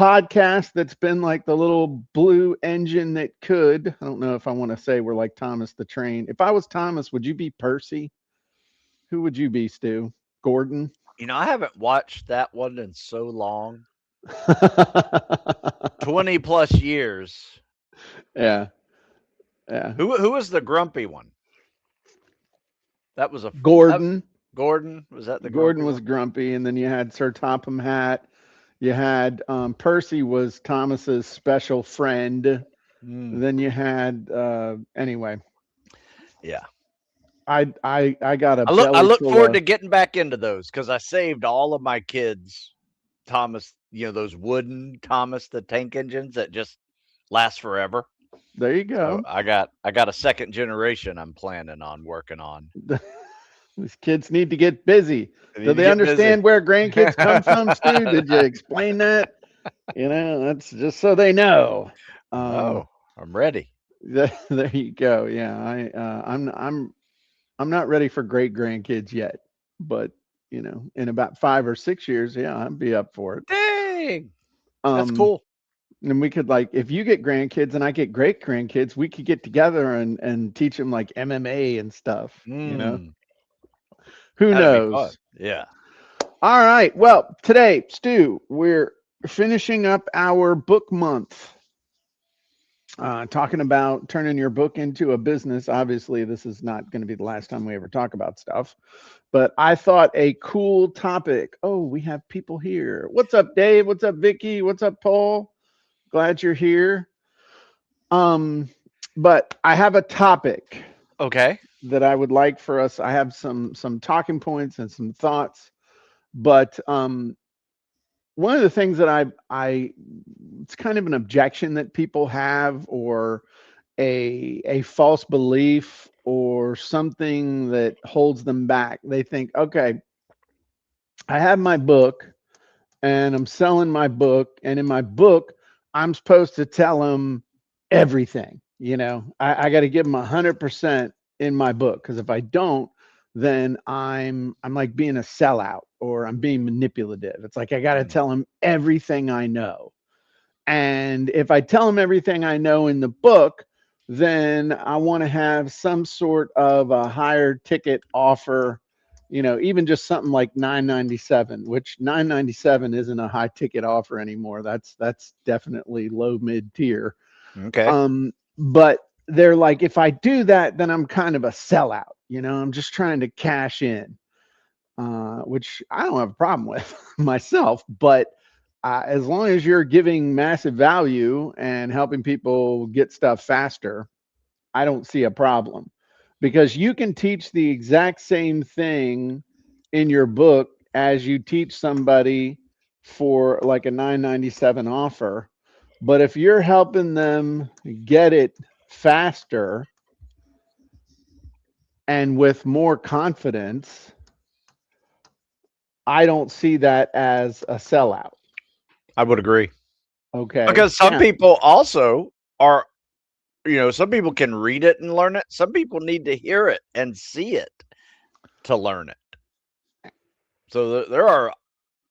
podcast that's been like the little blue engine that could. I don't know if I want to say we're like Thomas the Train. If I was Thomas, would you be Percy? Who would you be, Stu? Gordon? I haven't watched that one in so long. 20 plus years. Yeah, yeah. Who was the grumpy one? That was a that, Gordon. Gordon. Was that the Gordon grumpy was one? grumpy, and then you had Sir Topham Hatt. You had Percy was Thomas's special friend. Mm, Then you had anyway. yeah. I got a I belly look full forward of to getting back into those because I saved all of my kids Thomas, those wooden Thomas the Tank Engines that just last forever. there you So go. I got a second generation I'm planning on working on. These kids need to get busy. I Do need to they get busy. understand where grandkids come from, Stu? Did you explain that? That's just so they know. Um, Oh, I'm ready. there you go. Yeah, I'm not ready for great grandkids yet, but in about 5 or 6 years, yeah, I'd be up for it. Dang. That's Um, cool. and we could like, if you get grandkids and I get great grandkids, we could get together and teach them like MMA and stuff. Mm, Who that'd be fun. knows? Yeah. All right. Well, today, Stu, we're finishing up our book month. Talking about turning your book into a business. Obviously, this is not going to be the last time we ever talk about stuff, but I thought a cool topic. Oh, we have people here. What's up, Dave? What's up, Vicky? What's up, Paul? Glad you're here. Um, but I have a topic Okay. that I would like for us. I have some talking points and some thoughts, but one of the things that I it's kind of an objection that people have, or a false belief, or something that holds them back. They think, okay, I have my book and I'm selling my book, and in my book, I'm supposed to tell them everything. I got to give them 100% in my book, because if I don't, then I'm like being a sellout, or I'm being manipulative. It's like I got to Mm, tell them everything I know. And if I tell them everything I know in the book, then I want to have some sort of a higher ticket offer, even just something like 997, which 997 isn't a high ticket offer anymore. That's definitely low mid tier. okay. But they're like, if I do that, then I'm kind of a sellout. I'm just trying to cash in, which I don't have a problem with myself. But as long as you're giving massive value and helping people get stuff faster, I don't see a problem, because you can teach the exact same thing in your book as you teach somebody for like a 997 offer. But if you're helping them get it faster and with more confidence, I don't see that as a sellout. I would agree. Okay. Because some Now, people also are, some people can read it and learn it. Some people need to hear it and see it to learn it. So there are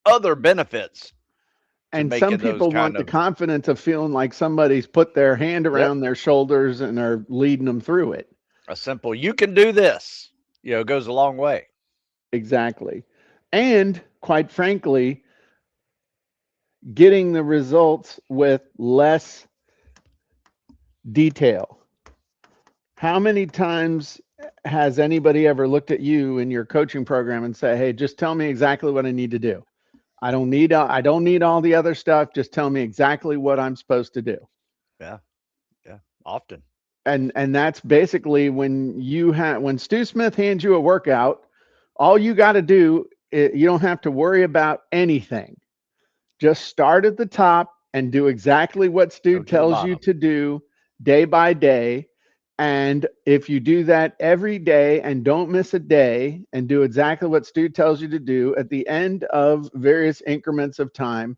other benefits to and some making those people want kind the of, confidence of feeling like somebody's put their hand yep, around their shoulders and are leading them through it. a simple, you can do this, goes a long way. Exactly. And quite frankly, getting the results with less detail. How many times has anybody ever looked at you in your coaching program and say, "Hey, just tell me exactly what I need to do. I don't need all the other stuff. Just tell me exactly what I'm supposed to do." Yeah. Yeah. Often. And that's basically when Stu Smith hands you a workout, all you got to do, you don't have to worry about anything. Just start at the top and do exactly what Stu Go to the tells you bottom. to do day by day. And if you do that every day and don't miss a day and do exactly what Stu tells you to do, at the end of various increments of time,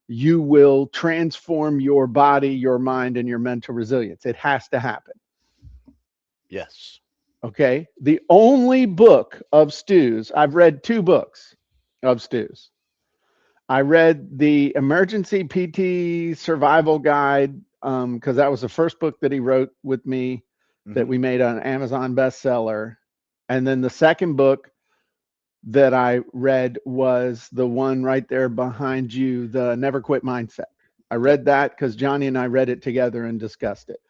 you will transform your body, your mind, and your mental resilience. It has to happen. Yes. Okay. The only book of Stu's, I've read two books of Stu's. I read the Emergency PT Survival Guide because that was the first book that he wrote with me that Hmm. we made an Amazon bestseller. And then the second book that I read was the one right there behind you, the Never Quit Mindset. I Yep. read that because Johnny and I read it together and discussed it.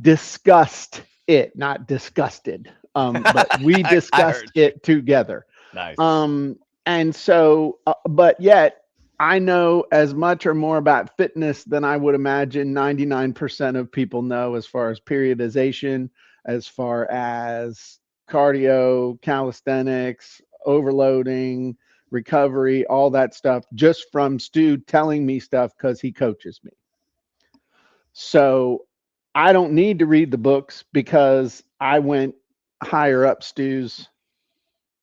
Discussed it, not disgusted. But we I discussed heard you. it together. Nice. Um, and so, but yet, I know as much or more about fitness than I would imagine 99% of people know as far as periodization, as far as cardio, calisthenics, overloading, recovery, all that stuff, just from Stu telling me stuff because he coaches me. So I don't need to read the books because I went higher up Stu's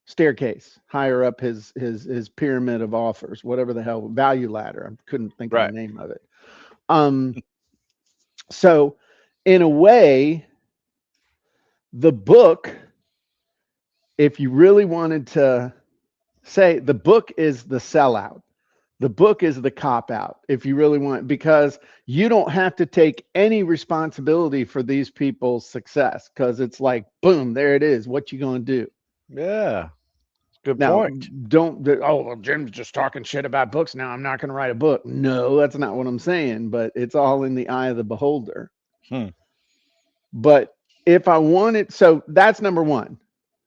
staircase, higher up his pyramid of offers, whatever the hell, value ladder. I couldn't think of the Right. name of it. Um, so in a way, the book, if you really wanted to say, the book is the sellout. The book is the cop out, if you really want, because you don't have to take any responsibility for these people's success because it's like, boom, there it is. What you gonna do? Yeah. Good Now, point. don't, oh, well, Jim's just talking shit about books now. I'm not going to write a book. No, that's not what I'm saying, but it's all in the eye of the beholder. Hmm. But if I wanted, so that's number one.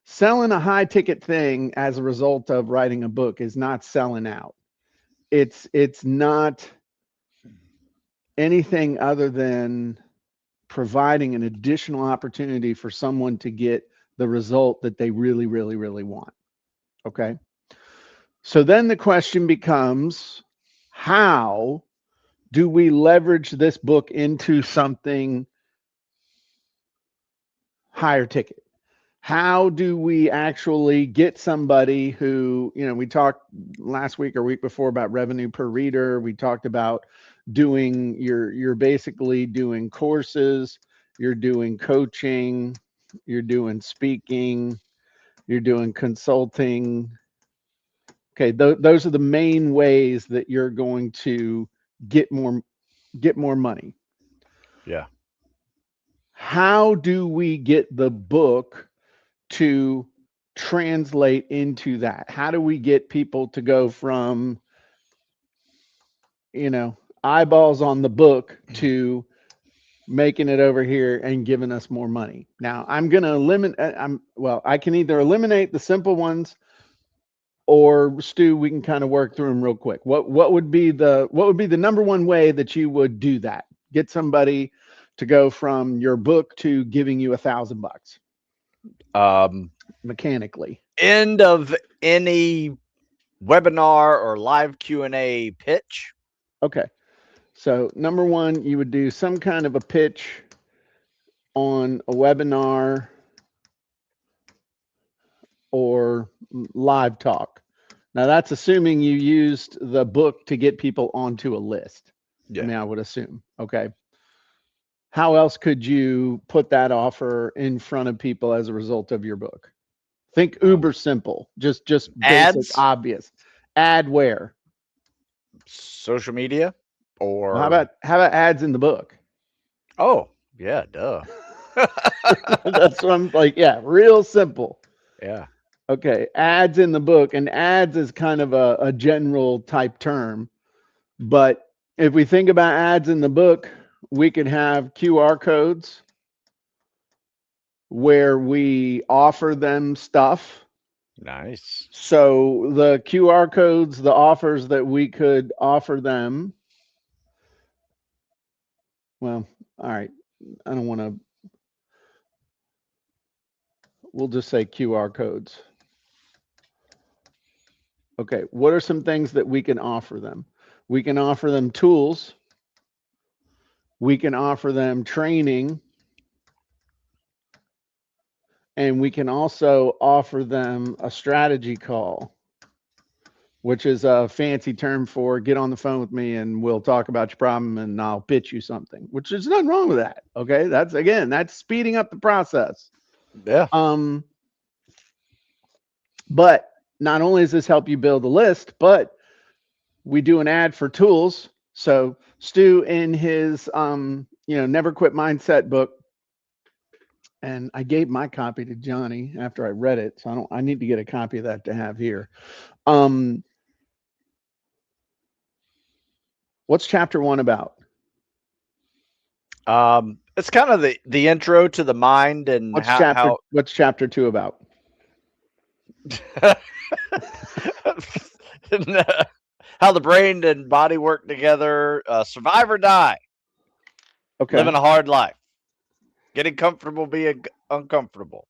Selling a high ticket thing as a result of writing a book is not selling out. It's not anything other than providing an additional opportunity for someone to get the result that they really, really, really want. Okay. So then the question becomes, how do we leverage this book into something higher ticket? How do we actually get somebody who, we talked last week or week before about revenue per reader. We talked about doing you're basically doing courses, you're doing coaching, you're doing speaking, you're doing consulting. Okay, those are the main ways that you're going to get more get more money. Yeah. How do we get the book to translate into that? How do we get people to go from, eyeballs on the book to making it over here and giving us more money? Now, I'm going to eliminate I can either eliminate the simple ones or Stu, we can kind of work through them real quick. What would be the number one way that you would do that? Get somebody to go from your book to giving you $1,000 Um, mechanically. End of any webinar or live Q&A pitch. Okay. So number one, you would do some kind of a pitch on a webinar or live talk. Now that's assuming you used the book to get people onto a list. I Yeah. mean, I would assume. Okay. How else could you put that offer in front of people as a result of your book? Think Um, uber simple, just basic, Ads, obvious. Add where? social media, Well, how or about how about ads in the book? oh yeah, duh. That's what I'm like. Yeah, real simple. Yeah. Okay, ads in the book, and ads is kind of a general type term. But if we think about ads in the book, we could have QR codes where we offer them stuff. Nice. So the QR codes, the offers that we could offer them, well, all right, I don't want to, we'll just say QR codes. Okay, what are some things that we can offer them? We can offer them tools, we can offer them training, and we can also offer them a strategy call, which is a fancy term for get on the phone with me and we'll talk about your problem and I'll pitch you something, which is nothing wrong with that. Okay. That's speeding up the process. Yeah. Um, but not only does this help you build a list, but we do an ad for tools. So Stu in his never quit mindset book, and I gave my copy to Johnny after I read it. So I need to get a copy of that to have here. Um what's chapter 1 about? It's kind of the intro to the mind and What's chapter 2 about? how how the brain and body work together. Survive or die. Okay. Living a hard life. Getting comfortable being uncomfortable.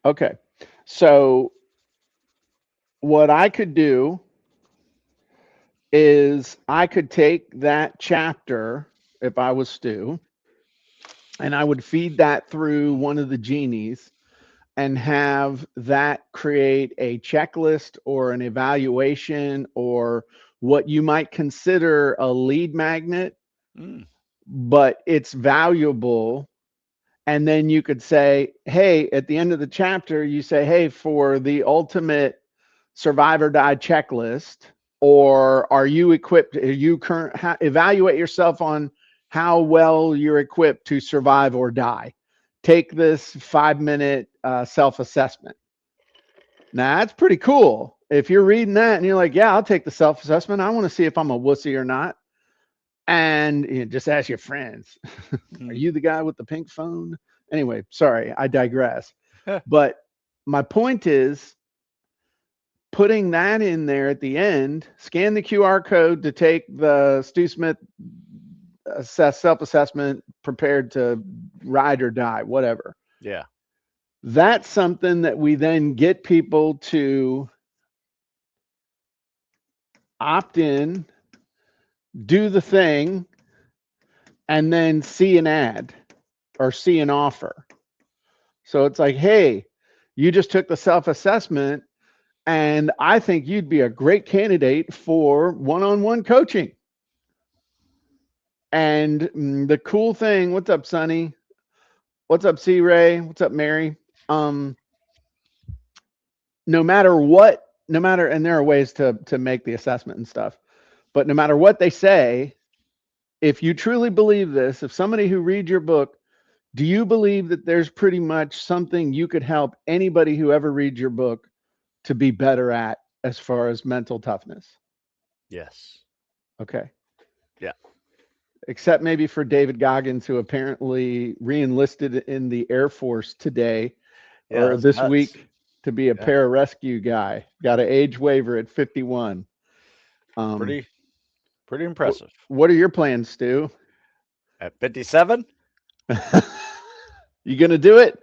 Okay. So what I could do is I could take that chapter if I was Stu, and I would feed that through one of the genies and have that create a checklist or an evaluation or what you might consider a lead magnet, Mm. but it's valuable. And then you could say, hey, at the end of the chapter, you say, hey, for the ultimate survive or die checklist, or are you equipped? Are you evaluate yourself on how well you're equipped to survive or die. Take this 5-minute self-assessment. Now that's pretty cool. If you're reading that and you're like, yeah, I'll take the self-assessment. I want to see if I'm a wussy or not. And just ask your friends. Are you the guy with the pink phone? Anyway, sorry, I digress. But my point is, putting that in there at the end, scan the QR code to take the Stu Smith self-assessment, prepared to ride or die, whatever. Yeah. That's something that we then get people to opt in, do the thing, and then see an ad or see an offer. So it's like, hey, you just took the self-assessment, and I think you'd be a great candidate for one-on-one coaching. And the cool thing, what's up, Sonny? What's up, C Ray? What's up, Mary? No matter what, and there are ways to make the assessment and stuff, but no matter what they say, if you truly believe this, if somebody who reads your book, do you believe that there's pretty much something you could help anybody who ever reads your book to be better at as far as mental toughness? Yes. Okay. Yeah. Except maybe for David Goggins, who apparently re-enlisted in the Air Force today or this week to be a pararescue guy. Got an age waiver at 51. Pretty impressive. What are your plans, Stu? At 57? You gonna do it?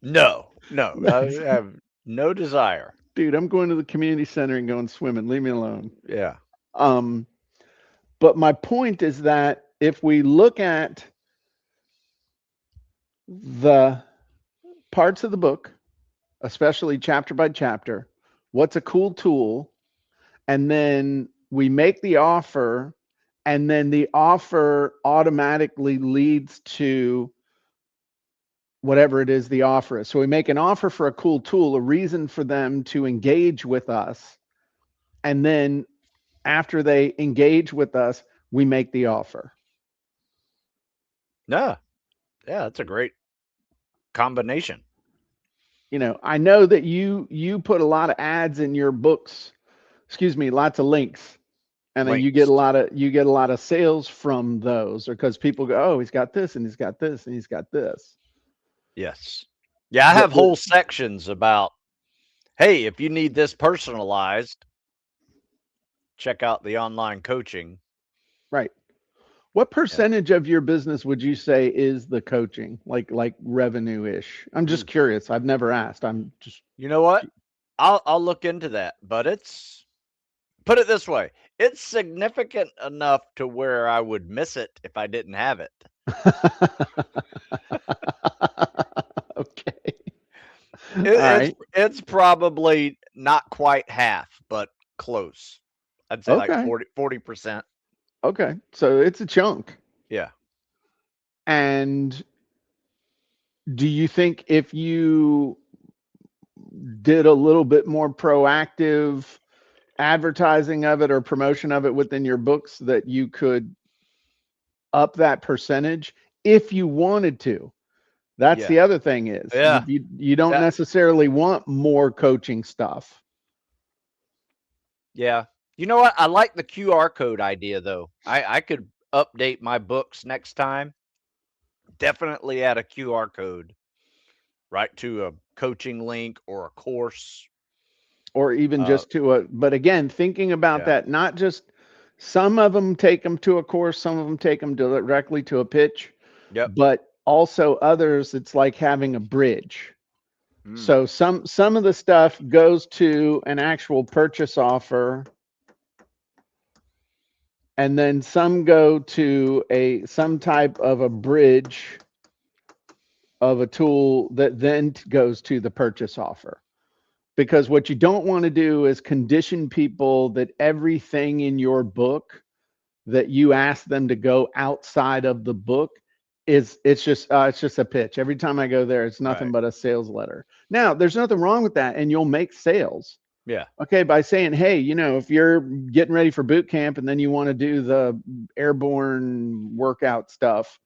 No. I have no desire. Dude, I'm going to the community center and going swimming. Leave me alone. Yeah. But my point is that if we look at the parts of the book, especially chapter by chapter, what's a cool tool, and then we make the offer, and then the offer automatically leads to whatever it is the offer is. So we make an offer for a cool tool, a reason for them to engage with us. And then after they engage with us, we make the offer. Yeah, that's a great combination. I know that you put a lot of ads in your books, lots of links. And then you get a lot of sales from those, or because people go, oh, he's got this and he's got this and he's got this. Yes. Yeah, I have whole sections about, hey, if you need this personalized, check out the online coaching. Right. What percentage of your business would you say is the coaching, like revenue-ish? I'm just curious. I've never asked. I'm just. You know what? I'll look into that, but put it this way, it's significant enough to where I would miss it if I didn't have it. Okay. It's probably not quite half, but close. I'd say like 40%. Okay. So it's a chunk. Yeah. And do you think if you did a little bit more proactive advertising of it or promotion of it within your books that you could up that percentage if you wanted to. That's Yeah. the other thing is Yeah. you don't That, necessarily want more coaching stuff. yeah. You know what? I like the QR code idea though. I could update my books next time. Definitely add a QR code right to a coaching link or a course. Or even Uh, just to a, but again, thinking about yeah. that, not just some of them take them to a course, some of them take them directly to a pitch, Yep. but also others, it's like having a bridge. Mm. So some of the stuff goes to an actual purchase offer, and then some go to a some type of a bridge of a tool that then goes to the purchase offer. Because what you don't want to do is condition people that everything in your book that you ask them to go outside of the book is it's just a pitch. Every time I go there, it's nothing Right. but a sales letter. Now, there's nothing wrong with that, and you'll make sales. Yeah. Okay, by saying, hey, if you're getting ready for boot camp and then you want to do the airborne workout stuff,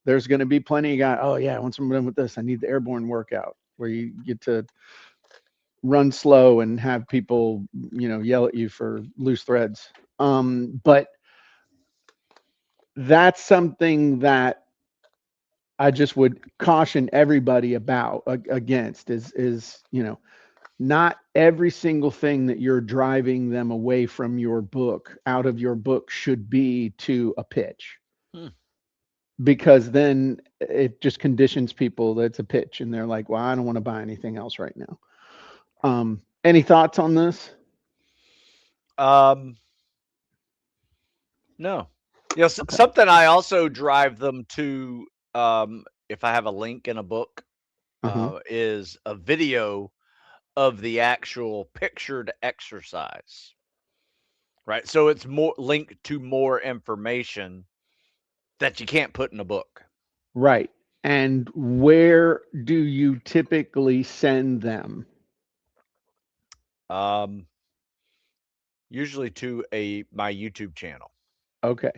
there's going to be plenty of guys. Oh yeah, once I'm done with this, I need the airborne workout where you get to run slow and have people, yell at you for loose threads. But that's something that I just would caution everybody about against is not every single thing that you're driving them away from your book out of your book should be to a pitch, Hmm. because then it just conditions people that it's a pitch and they're like, well, I don't want to buy anything else right now. Any thoughts on this? Um, no. Okay. Something I also drive them to, if I have a link in a book, Uh-huh. is a video of the actual pictured exercise, right? So it's more linked to more information that you can't put in a book. Right. And where do you typically send them? Um, Usually to a my YouTube channel. Okay.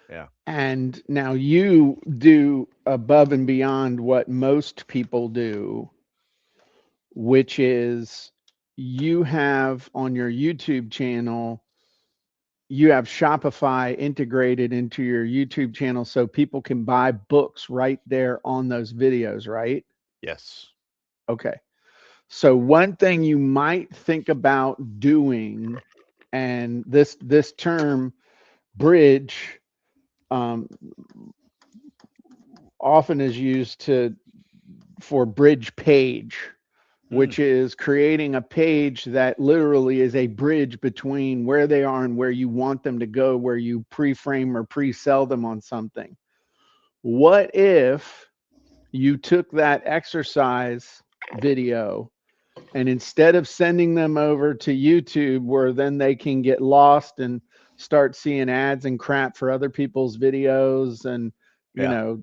Yeah. And now you do above and beyond what most people do, which is you have on your YouTube channel, you have Shopify integrated into your YouTube channel so people can buy books right there on those videos, right? Yes. Okay. So one thing you might think about doing, and this term bridge um, often is used for bridge page, Mm, which is creating a page that literally is a bridge between where they are and where you want them to go, where you pre-frame or pre-sell them on something. What if you took that exercise video and instead of sending them over to YouTube where then they can get lost and start seeing ads and crap for other people's videos and, you yeah. know,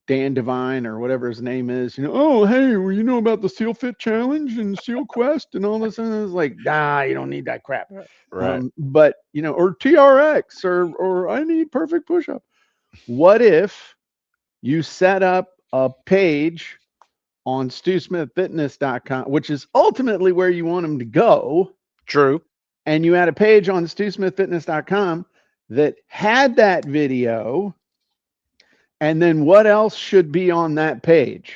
Dan Devine or whatever his name is, oh, hey, well, about the Seal Fit Challenge and Seal Quest and all this? And it's like, you don't need that crap. Right. But, or TRX or I need perfect push up. What if you set up a page on StuSmithFitness.com, which is ultimately where you want them to go. True. And you had a page on StuSmithFitness.com that had that video. And then what else should be on that page?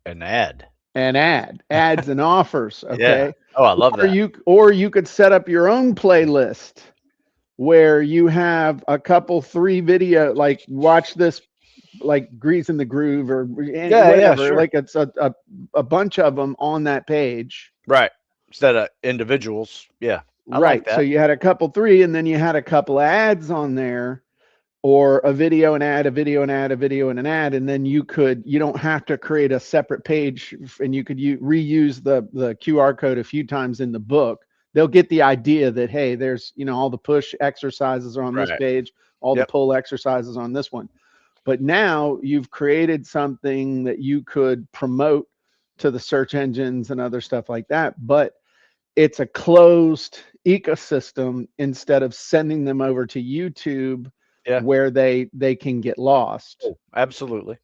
An ad. An ads and offers. Yeah. Okay. Oh, I love that. Or you could set up your own playlist where you have a couple, three video, like watch this, like Grease in the Groove or Yeah, yeah, whatever. sure. Like it's a bunch of them on that page. Right. Instead of individuals. Yeah. I like Right. So that. you had a couple, three, and then you had a couple ads on there, or a video, an ad, a video, an ad, a video, and an ad. And then you don't have to create a separate page, and you could reuse the QR code a few times in the book. They'll get the idea that, hey, there's, all the push exercises are on this Right. page, all the Yep. pull exercises on this one. But now you've created something that you could promote to the search engines and other stuff like that. But it's a closed ecosystem instead of sending them over to YouTube Yeah. where they can get lost. Oh, absolutely.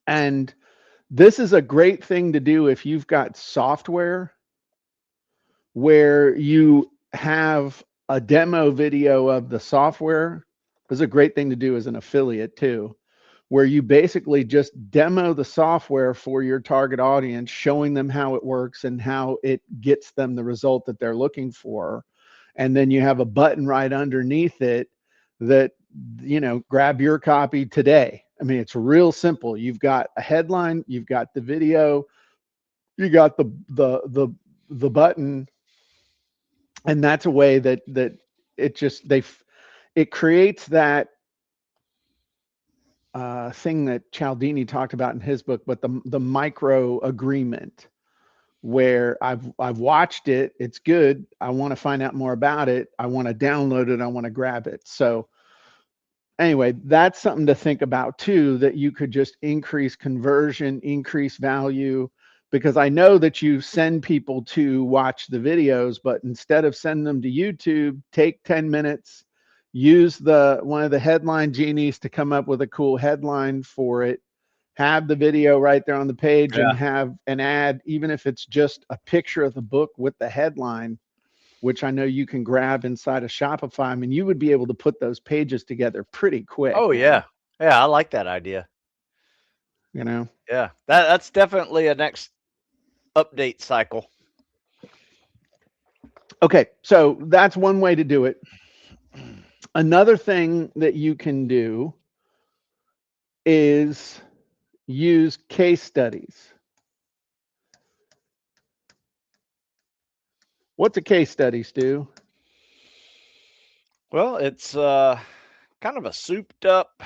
And this is a great thing to do if you've got software where you have a demo video of the software. This is a great thing to do as an affiliate too, where you basically just demo the software for your target audience, showing them how it works and how it gets them the result that they're looking for. And then you have a button right underneath it that, grab your copy today. I mean, it's real simple. You've got a headline, you've got the video, you got the button, and that's a way that it just it creates that thing that Cialdini talked about in his book, but the micro agreement where I've watched it, it's good. I want to find out more about it. I want to download it. I want to grab it. So anyway, that's something to think about too, that you could just increase conversion, increase value, because I know that you send people to watch the videos, but instead of sending them to YouTube, take 10 minutes, use the one of the headline genies to come up with a cool headline for it, have the video right there on the page and Yeah. have an ad, even if it's just a picture of the book with the headline, which I know you can grab inside of Shopify. I mean, you would be able to put those pages together pretty quick Oh now, yeah. Yeah, I like that idea. you know? Yeah. That's definitely a next update cycle. Okay, so that's one way to do it. Another thing that you can do is use case studies. What's a case study, Stu? Well, it's kind of a souped up,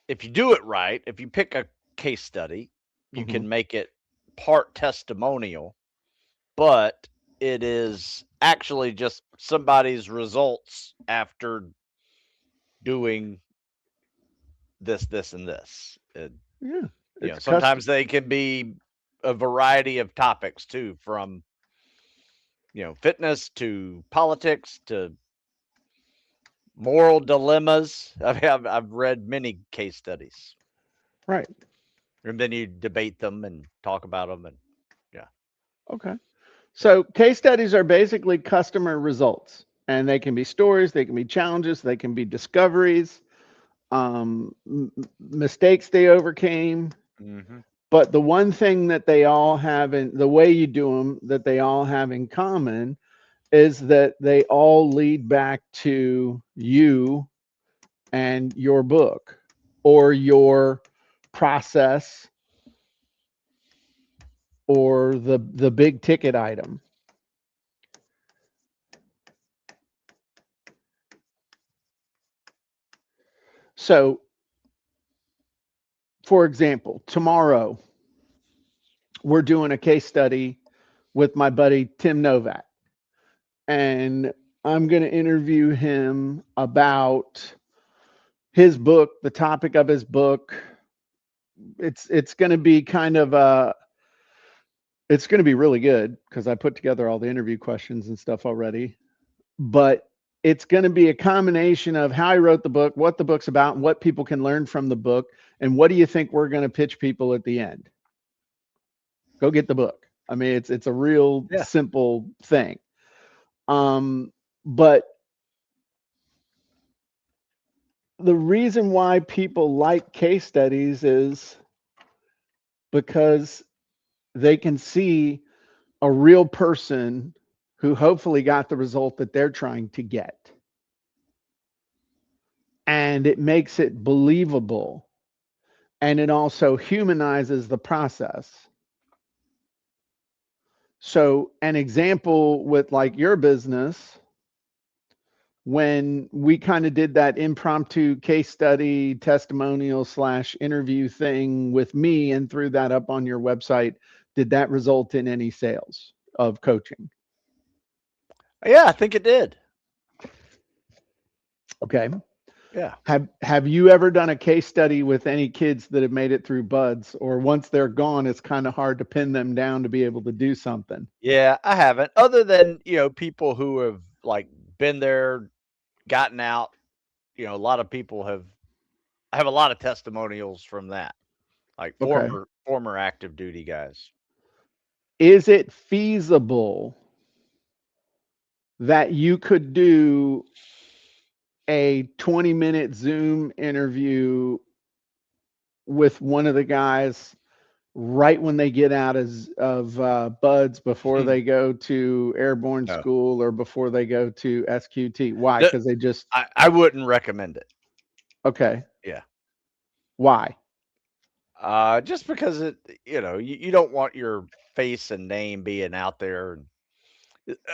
if you do it right, if you pick a case study, you Mm-hmm. can make it part testimonial, but it is actually just somebody's results after doing this, and this. Yeah, it's custom. Sometimes they can be a variety of topics too, from fitness to politics to moral dilemmas. I mean, I've read many case studies, Right. and then you debate them and talk about them, and yeah, Okay. yeah, So case studies are basically customer results, and they can be stories, they can be challenges, they can be discoveries, mistakes they overcame. hmm, But the one thing that they all have, in the way you do them, that they all have in common is that they all lead back to you and your book or your process or the big ticket item. So, for example, tomorrow we're doing a case study with my buddy Tim Novak, and I'm going to interview him about his book, the topic of his book. It's going to be kind of it's going to be really good because I put together all the interview questions and stuff already. But it's going to be a combination of how I wrote the book, what the book's about, and what people can learn from the book, and what do you think we're going to pitch people at the end? Go get the book. I mean, it's a real yeah. simple thing. But the reason why people like case studies is because they can see a real person who hopefully got the result that they're trying to get. And it makes it believable. And it also humanizes the process. So, an example with like your business, when we kind of did that impromptu case study testimonial slash interview thing with me and threw that up on your website, did that result in any sales of coaching? Yeah, I think it did. Okay. Yeah. Have you ever done a case study with any kids that have made it through buds, or once they're gone, it's kind of hard to pin them down to be able to do something? Yeah, I haven't. Other than, people who have like been there, gotten out, a lot of people have I have a lot of testimonials from that. Like Okay. former active duty guys. Is it feasible that you could do a 20-minute Zoom interview with one of the guys right when they get out of buds, before Hmm. they go to airborne No. school or before they go to SQT? Why? The Because they just, I wouldn't recommend it. okay. Yeah. Why? Just because you don't want your face and name being out there.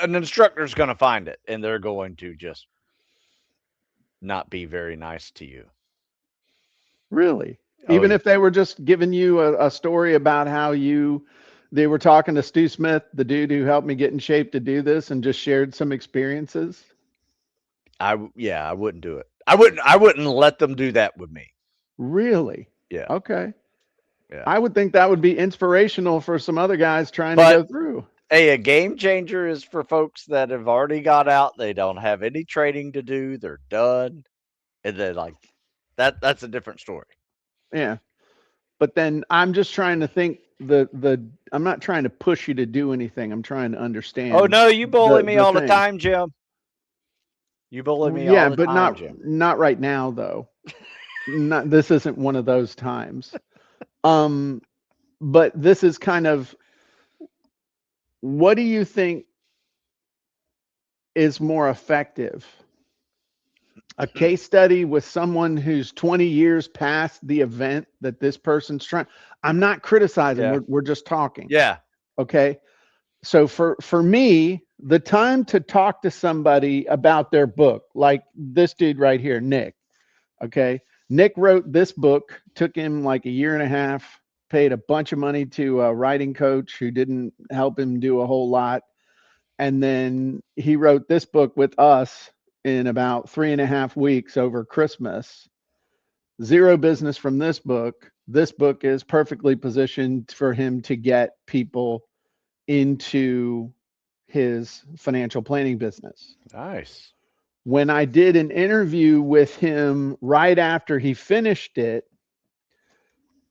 An instructor's going to find it, and they're going to just not be very nice to you. Really? Oh Even yeah. if they were just giving you a story about how they were talking to Stu Smith, the dude who helped me get in shape to do this, and just shared some experiences? Yeah, I wouldn't do it. I wouldn't let them do that with me. Really? Yeah. Okay. Yeah. I would think that would be inspirational for some other guys trying to But go through. hey, a game changer is for folks that have already got out. They don't have any training to do. They're done, and then like that's a different story. Yeah. But then I'm just trying to think, the I'm not trying to push you to do anything. I'm trying to Oh understand no, you bully me the all the thing. time, Jim. You bully me all Yeah, the but time, not Jim. not right now though. Not, this isn't one of those times. Um but this is kind of, what do you think is more effective? A case study with someone who's 20 years past the event that this person's trying. I'm not criticizing, Yeah. we're just talking. Yeah. Okay? So for me, the time to talk to somebody about their book, like this dude right here, Nick. Okay, Nick wrote this book. Took him like a year and a half. Paid a bunch of money to a writing coach who didn't help him do a whole lot, and then he wrote this book with us in about 3.5 weeks over Christmas. Zero business from this book. This book is perfectly positioned for him to get people into his financial planning business. Nice. When I did an interview with him right after he finished it,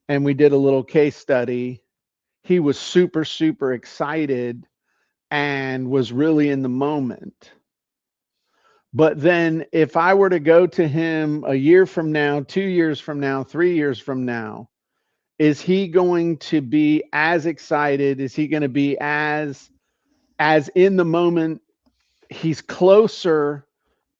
and we did a little case study, he was super, super excited and was really in the moment. But then if I were to go to him a year from now, 2 years from now, 3 years from now, is he going to be as excited? Is he going to be as in the moment? He's closer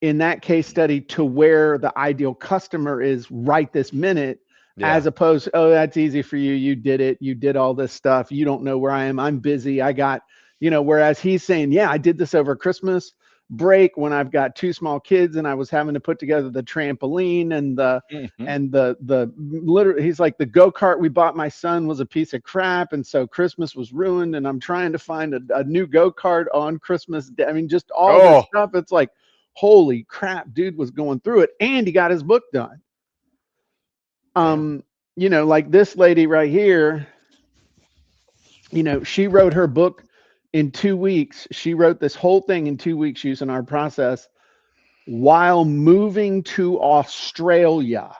in that case study to where the ideal customer is right this minute, Yeah. as opposed to, oh, that's easy for you, you did it, you did all this stuff, you don't know where I am, I'm busy, I got, whereas he's saying, yeah, I did this over Christmas break when I've got two small kids and I was having to put together the trampoline and the Hmm. and the literally, he's like, the go-kart we bought my son was a piece of crap, and so Christmas was ruined, and I'm trying to find a new go-kart on Christmas Day. I mean, just all this Oh, stuff. It's like, holy crap, dude was going through it, and he got his book done. yeah. um like this lady right here, she wrote her book in 2 weeks. She wrote this whole thing in 2 weeks using our process while moving to Australia.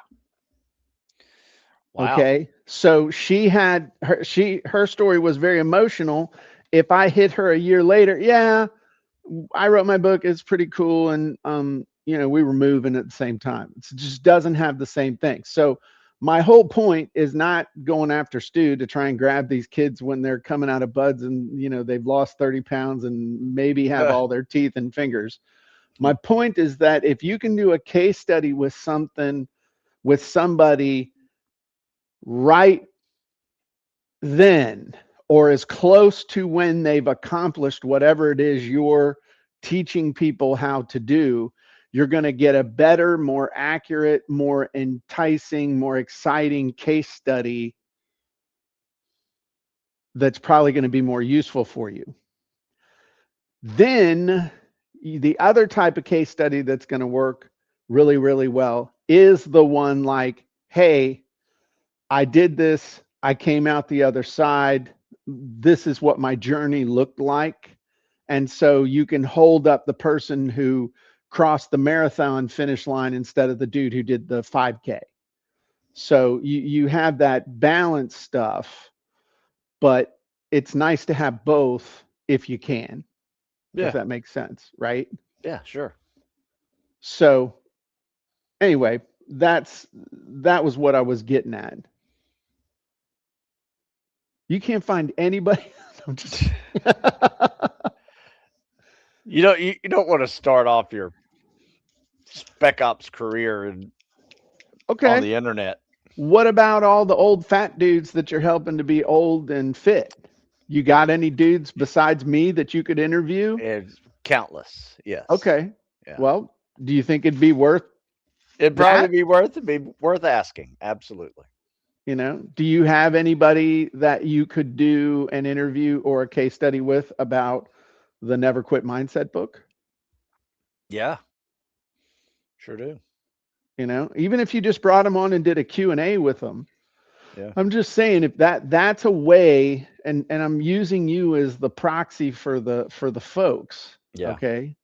Wow. Okay, so her story was very emotional. If I hit her a year later, yeah, I wrote my book, it's pretty cool, and we were moving at the same time. It just doesn't have the same thing. So my whole point is not going after Stu to try and grab these kids when they're coming out of buds and they've lost 30 pounds and maybe have all their teeth and fingers. My point is that if you can do a case study with somebody right then, or as close to when they've accomplished whatever it is you're teaching people how to do, you're going to get a better, more accurate, more enticing, more exciting case study that's probably going to be more useful for you. Then the other type of case study that's going to work really, really well is the one like, hey, I did this, I came out the other side, this is what my journey looked like. And so you can hold up the person who crossed the marathon finish line instead of the dude who did the 5K. So you have that balance stuff, but it's nice to have both if you can, if Yeah. that makes sense, right? Yeah. Sure. So anyway, that was what I was getting at. You can't find anybody. I'm just You don't want to start off your spec ops career on okay. the internet. What about all the old fat dudes that you're helping to be old and fit? You got any dudes besides me that you could interview? It's countless. Yes. Okay. Yeah. Well, do you think it'd be worth It'd probably that? be worth asking. Absolutely. Do you have anybody that you could do an interview or a case study with about the Never Quit Mindset book? Yeah. Sure do. Even if you just brought them on and did a Q&A with them. Yeah. I'm just saying if that's a way, and I'm using you as the proxy for the folks, Yeah. okay?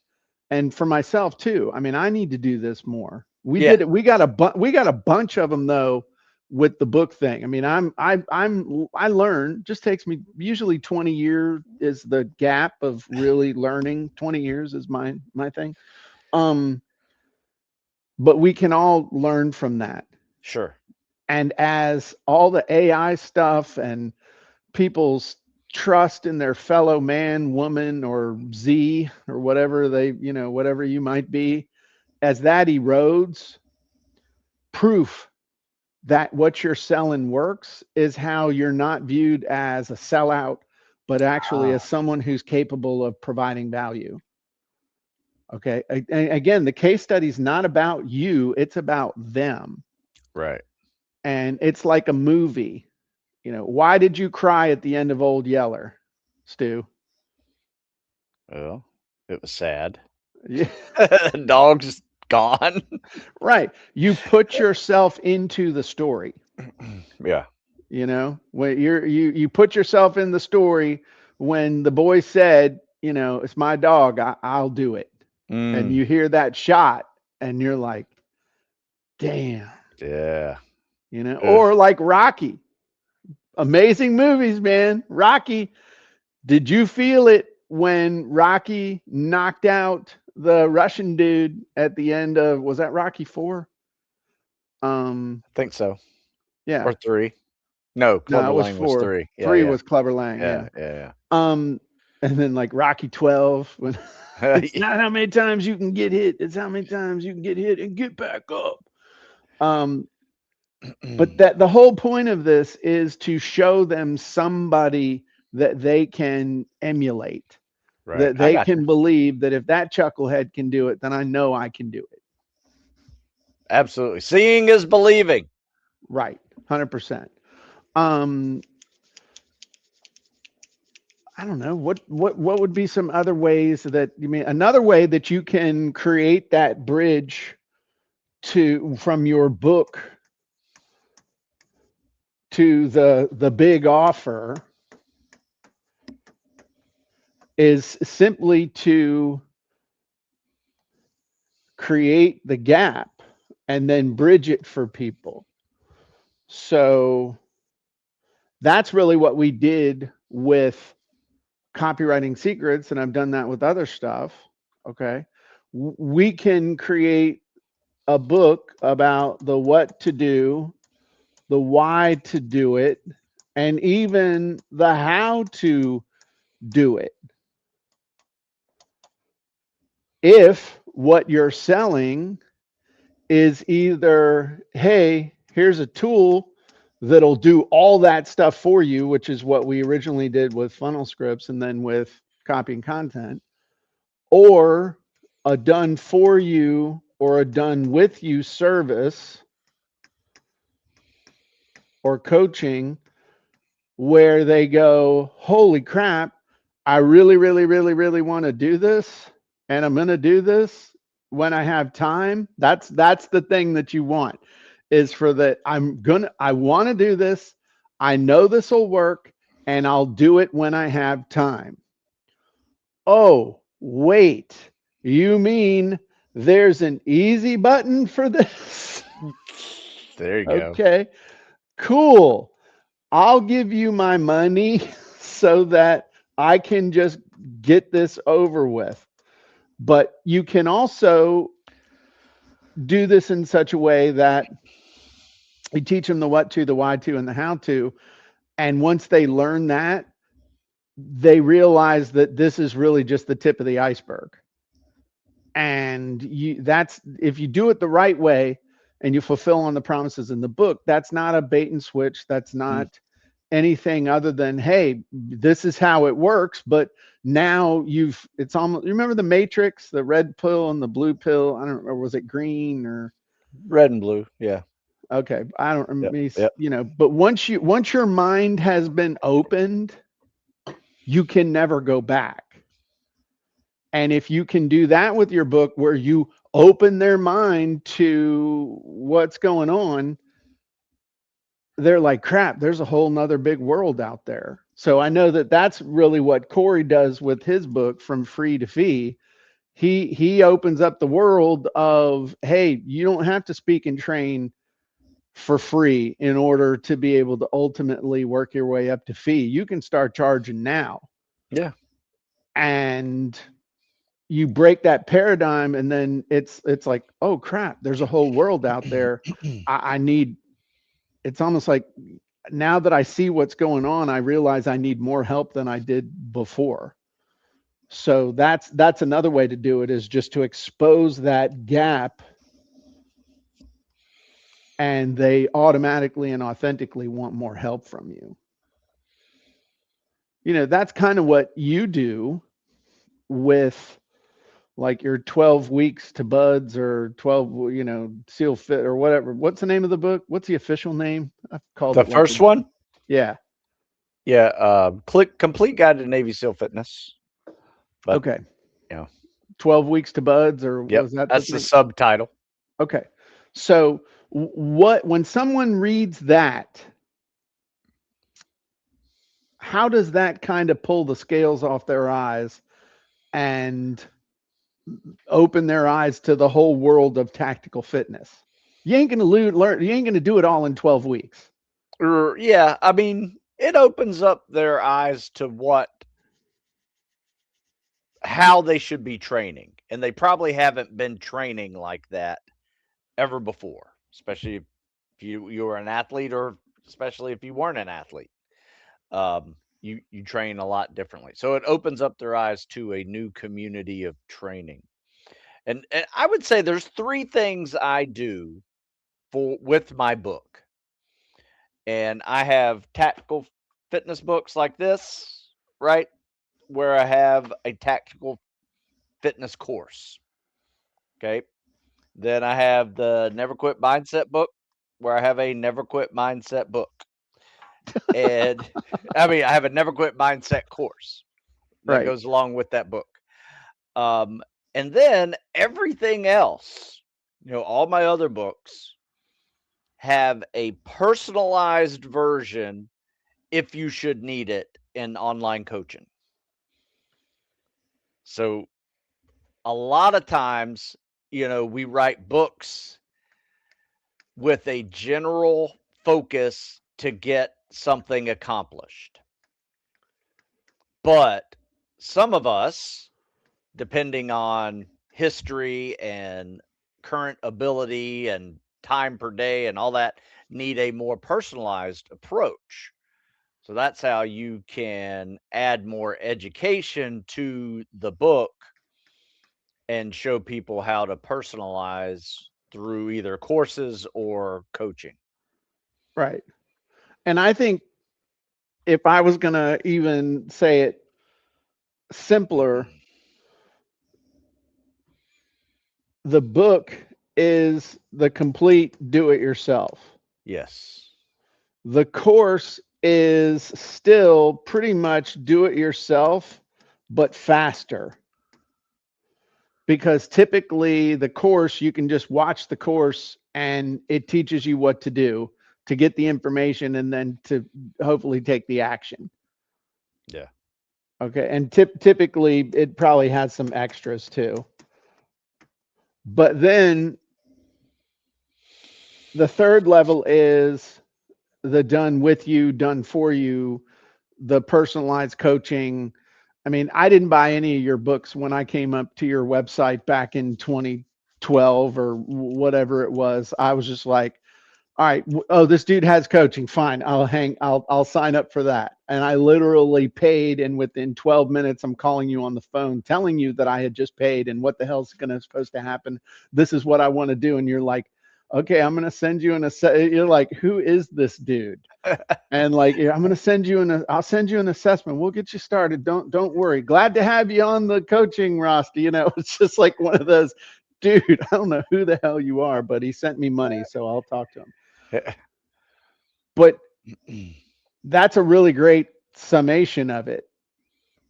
And for myself too. I mean, I need to do this more. We Yeah. did it. We got a bunch of them though with the book thing. I mean, I learn. Just takes me usually 20 years is the gap of really learning. 20 years is my thing. Um, but we can all learn from that. Sure. And as all the AI stuff and people's trust in their fellow man, woman, or Z, or whatever whatever you might be, as that erodes, proof that what you're selling works is how you're not viewed as a sellout, but actually Ah. as someone who's capable of providing value. Okay. Again, the case study is not about you, it's about them. Right. And it's like a movie. Why did you cry at the end of Old Yeller, Stu? Well, it was sad. Yeah, Dog's gone. right. You put yourself into the story. Yeah. When you put yourself in the story when the boy said, it's my dog, I'll do it. And Mm. you hear that shot and you're like, damn, Yeah. Ugh. or like Rocky. Amazing movies, man. Rocky. Did you feel it when Rocky knocked out the Russian dude at the end of, was that Rocky 4? I think so. Yeah. Or 3. No, No, Clubber it was Lang was 4. 3. Yeah, 3 yeah. was Clubber Lang, Yeah, yeah. yeah, Um and then like Rocky 12 when yeah. it's not how many times you can get hit, it's how many times you can get hit and get back up. Um but that the whole point of this is to show them somebody that they can emulate, Right. that I they got you. can believe that if that chucklehead can do it, then I know I can do it. Absolutely. Seeing is believing. Right. 100%. Um I don't know what would be some other ways that you mean another way that you can create that bridge to from your book to the big offer is simply to create the gap and then bridge it for people. So that's really what we did with copywriting secrets, and I've done that with other stuff. Okay. We can create a book about the what to do, the why to do it, and even the how to do it. If what you're selling is either, hey, here's a tool that'll do all that stuff for you, which is what we originally did with funnel scripts and then with copying content, or a done for you or a done with you service or coaching where they go, holy crap, I really, really, really, really want to do this and I'm going to do this. when I have time. That's the thing that you want, is for the I want to do this. I know this will work, and I'll do it when I have time. Oh, wait. You mean there's an easy button for this? There you go. Okay, cool. I'll give you my money so that I can just get this over with. But you can also do this in such a way that you teach them the what to, the why to, and the how to. And once they learn that, they realize that this is really just the tip of the iceberg. And that's, if you do it the right way and you fulfill on the promises in the book, that's not a bait and switch. That's Mm. not anything other than, hey, this is how it works. But now it's almost, you remember the Matrix, the red pill and the blue pill? I don't remember, was it green or? Red and blue. Yeah. Okay, I don't, Yep. Yep. but once your mind has been opened, you can never go back. And if you can do that with your book, where you open their mind to what's going on, they're like, crap, there's a whole nother big world out there. So I know that that's really what Corey does with his book, From Free to Fee. He opens up the world of, hey, you don't have to speak and train for free in order to be able to ultimately work your way up to fee. You can start charging now. Yeah. And you break that paradigm, and then it's like, oh crap, there's a whole world out there. I need, it's almost like, now that I see what's going on, I realize I need more help than I did before. So that's another way to do it, is just to expose that gap, and they automatically and authentically want more help from you. That's kind of what you do with, like, your 12 weeks to buds, or 12, seal fit, or whatever. What's the name of the book? What's the official name? I've called The it like first one. yeah. Yeah. Click Complete Guide to Navy SEAL Fitness. But Okay. you know, 12 weeks to buds, or yep. was that the That's the thing? subtitle. Okay. So when someone reads that, how does that kind of pull the scales off their eyes and open their eyes to the whole world of tactical fitness? You ain't gonna learn. You ain't gonna do it all in 12 weeks. Yeah. I mean, it opens up their eyes to how they should be training, and they probably haven't been training like that ever before, especially if you were an athlete, or especially if you weren't an athlete. You train a lot differently, so it opens up their eyes to a new community of training. And I would say there's three things I do for with my book. And I have tactical fitness books like this, right? Where I have a tactical fitness course. Okay. Then I have the Never Quit Mindset book, where I have a Never Quit Mindset book. And I mean, I have a Never Quit Mindset course that Right. goes along with that book. Um, and then everything else, all my other books have a personalized version if you should need it in online coaching. So a lot of times, we write books with a general focus to get something accomplished. But some of us, depending on history and current ability and time per day and all that, need a more personalized approach. So that's how you can add more education to the book and show people how to personalize through either courses or coaching. Right. And I think, if I was gonna even say it simpler, the book is the complete do it yourself. Yes. The course is still pretty much do it yourself, but faster. because typically the course, you can just watch the course and it teaches you what to do to get the information and then to hopefully take the action. Yeah. Okay. And typically it probably has some extras too. But then the third level is the done with you, done for you, the personalized coaching. I mean, I didn't buy any of your books when I came up to your website back in 2012 or whatever it was. I was just like, all right, oh, this dude has coaching. Fine, I'll sign up for that. And I literally paid, and within 12 minutes, I'm calling you on the phone, telling you that I had just paid, and what the hell's supposed to happen? This is what I want to do, and you're like, okay, I'm gonna send you You're like, who is this dude? And like, yeah, I'm gonna send you I'll send you an assessment. We'll get you started. Don't worry. Glad to have you on the coaching roster. It's just like one of those, dude. I don't know who the hell you are, but he sent me money, so I'll talk to him. But that's a really great summation of it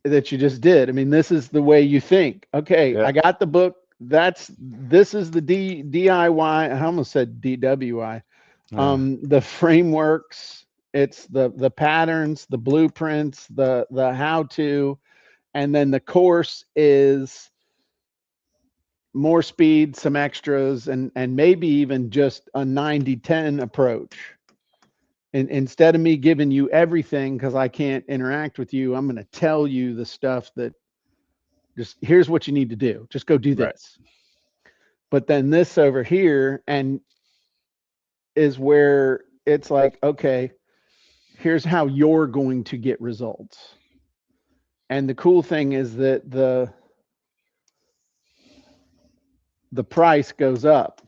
that you just did. I mean, this is the way you think. Okay, Yeah. I got the book. This is the DIY. I almost said DWI. The frameworks, it's the patterns, the blueprints, the how to, and then the course is more speed, some extras, and maybe even just a 90-10 approach. And instead of me giving you everything because I can't interact with you, I'm going to tell you the stuff that just here's what you need to do. Just go do Right. this. But then this over here and is where it's like, okay, here's how you're going to get results. And the cool thing is that the price goes up.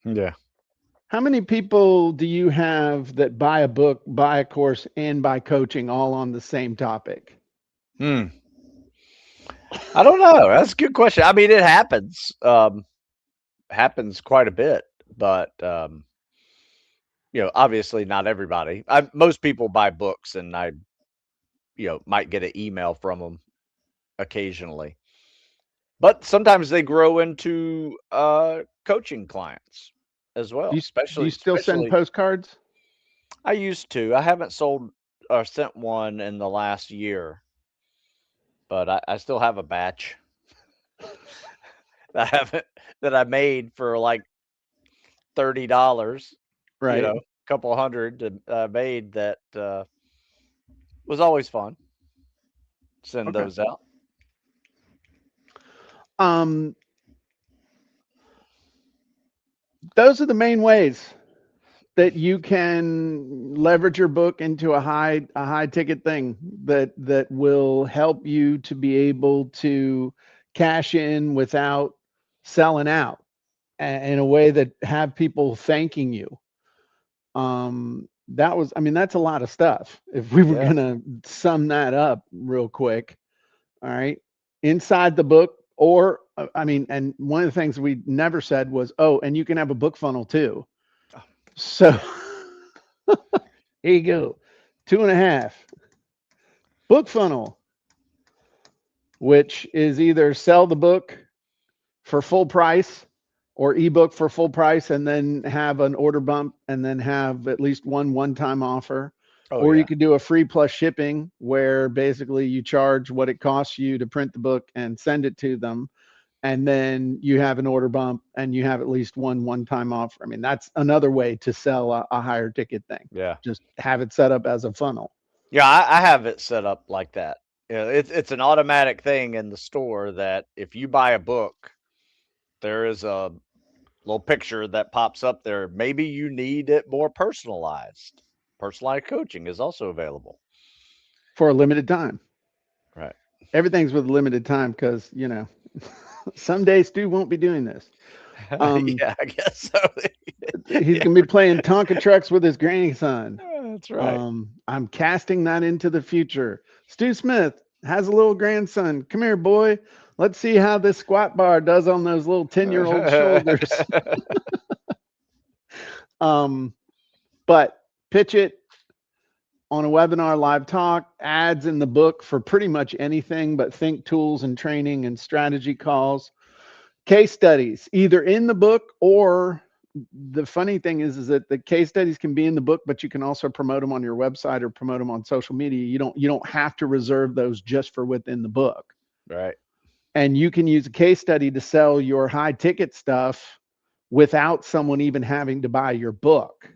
Yeah. How many people do you have that buy a book, buy a course, and buy coaching all on the same topic? Hmm. I don't know. That's a good question. I mean, it happens. Happens quite a bit, but obviously not everybody. Most people buy books, and I, might get an email from them occasionally. But sometimes they grow into coaching clients as Do well. you do you Especially, still send especially, postcards? I used to. I haven't sold or sent one in the last year, but I still have a batch that I haven't that I made for like $30. Right. A couple hundred that I made that was always fun. Send Okay. those out. Um, those are the main ways that you can leverage your book into a high ticket thing that will help you to be able to cash in without selling out in a way that have people thanking you. That was, I mean, that's a lot of stuff. If we were Yeah. gonna sum that up real quick, all right, inside the book, or I mean, and one of the things we never said was, oh, and you can have a book funnel too. Oh, So here you go, 2.5 book funnel, which is either sell the book for full price or ebook for full price and then have an order bump and then have at least one-time offer. oh Or you yeah. could do a free plus shipping where basically you charge what it costs you to print the book and send it to them. And then you have an order bump and you have at least one-time offer. I mean, that's another way to sell a higher ticket thing. Yeah. Just have it set up as a funnel. Yeah, I have it set up like that. It's an automatic thing in the store that if you buy a book, there is a little picture that pops up there. Maybe you need it more personalized. Personalized coaching is also available. For a limited time. Right. Everything's with limited time because, someday Stu won't be doing this. Um, Yeah, I guess so. he's gonna be playing Tonka trucks with his grandson. That's right. I'm casting that into the future. Stu Smith has a little grandson. Come here, boy. Let's see how this squat bar does on those little 10-year-old shoulders. um, but pitch it on a webinar, live talk, ads in the book for pretty much anything but think tools and training and strategy calls. case studies, either in the book, or the funny thing is that the case studies can be in the book, but you can also promote them on your website or promote them on social media. You don't have to reserve those just for within the book. Right. And you can use a case study to sell your high ticket stuff without someone even having to buy your book.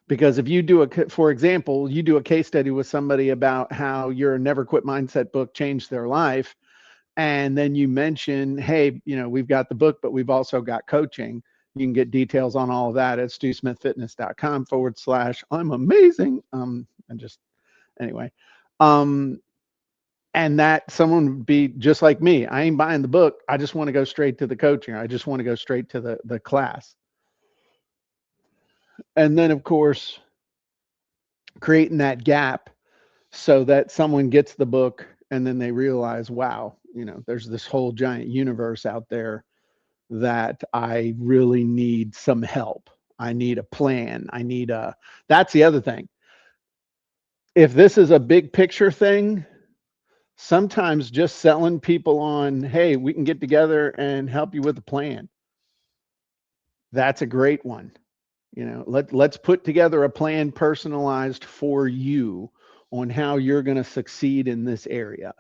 Because if you do for example, you do a case study with somebody about how your Never Quit Mindset book changed their life, and then you mention, hey, we've got the book, but we've also got coaching. You can get details on all of that at stewsmithfitness.com/I'm amazing. And just anyway. Um, and that someone would be just like me. I ain't buying the book. I just want to go straight to the coaching. I just want to go straight to the class. And then of course, creating that gap so that someone gets the book and then they realize, wow, there's this whole giant universe out there that I really need some help. I need a plan. That's the other thing. If this is a big picture thing, sometimes just selling people on, hey, we can get together and help you with a plan. That's a great one. Let's put together a plan personalized for you on how you're going to succeed in this area.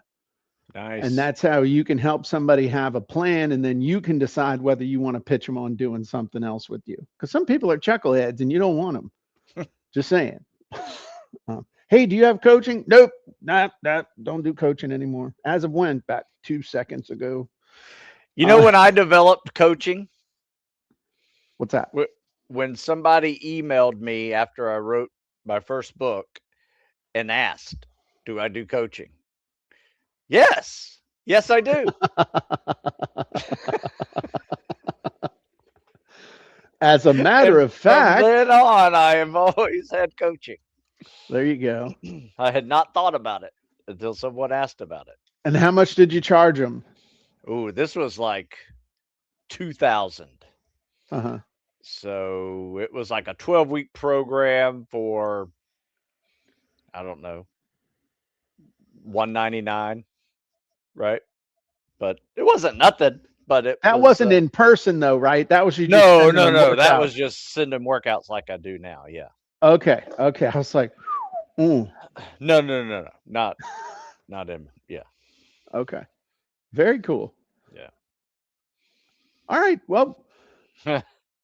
And Nice. that's how you can help somebody have a plan, and then you can decide whether you want to pitch them on doing something else with you. Because some people are chuckleheads and you don't want them. Just saying. Hey, do you have coaching? Nope. Not that. Don't do coaching anymore. As of when? About 2 seconds ago. You know Uh, when I developed coaching? what's that? When somebody emailed me after I wrote my first book and asked, "Do I do coaching?" Yes. Yes, I do. As a matter And of from fact, then on, I have always had coaching. there you go. I had not thought about it until someone asked about it. And how much did you charge them? Ooh, this was like 2000. Uh-huh. So it was like a 12-week program for, I don't know, 199, right? But it wasn't nothing, but it That was wasn't in person though, right? That was you just no, sending no, them no. That was workouts. just sending workouts like I do now. Yeah. Okay. Okay. I was like, mm, No, no, no, no. Not in. Yeah. okay. Very cool. Yeah. All right. Well,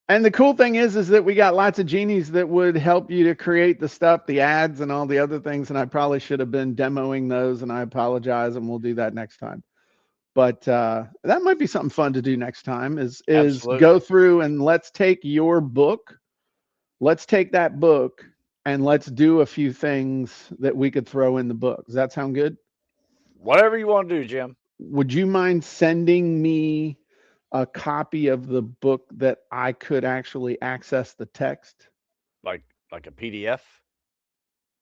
and the cool thing is that we got lots of genies that would help you to create the stuff, the ads and all the other things. And I probably should have been demoing those, and I apologize, and we'll do that next time. But that might be something fun to do next time is go Absolutely. through and let's take your book. Let's take that book and let's do a few things that we could throw in the book. Does that sound good? Whatever you want to do, Jim. Would you mind sending me a copy of the book that I could actually access the text, Like a PDF.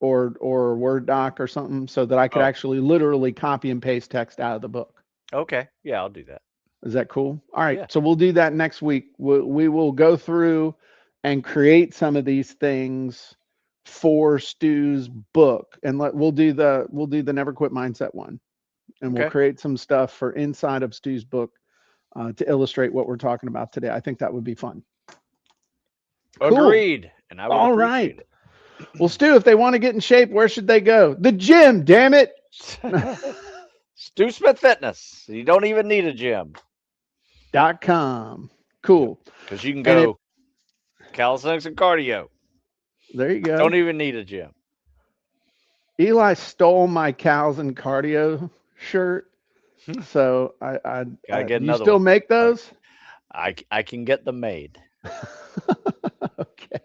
or a Word doc or something, so that I could Oh, actually literally copy and paste text out of the book? okay. Yeah, I'll do that. Is that cool? All right. Yeah. So we'll do that next week. We will go through and create some of these things for Stu's book, and we'll do the Never Quit Mindset one, and we'll Okay. create some stuff for inside of Stu's book to illustrate what we're talking about today. I think that would be fun. Cool. Agreed. And I would All right. appreciate it. Well, Stu, if they want to get in shape, where should they go? The gym, damn it. Stu Smith Fitness. You don't even need a gym. .com. Yep. Cool. Because you can And if go calisthenics and cardio. there you Don't go. even need a gym. Eli stole my cows and cardio shirt. So Gotta get you another still one. make I, those? I can get them made. Okay.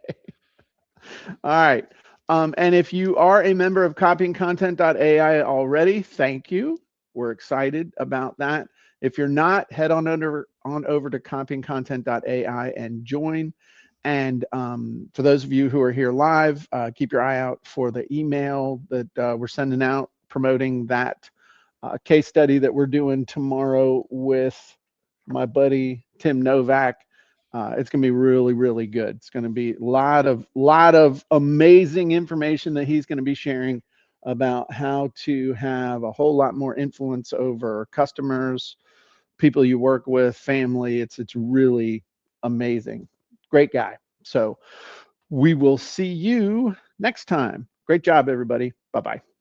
All right. And if you are a member of copyingcontent.ai already, thank you. We're excited about that. If you're not, head on over to copyingcontent.ai and join. And for those of you who are here live, keep your eye out for the email that we're sending out promoting that case study that we're doing tomorrow with my buddy Tim Novak. It's going to be really, really good. It's going to be a lot of amazing information that he's going to be sharing about how to have a whole lot more influence over customers, people you work with, family. It's really amazing. Great guy. So we will see you next time. Great job, everybody. Bye bye.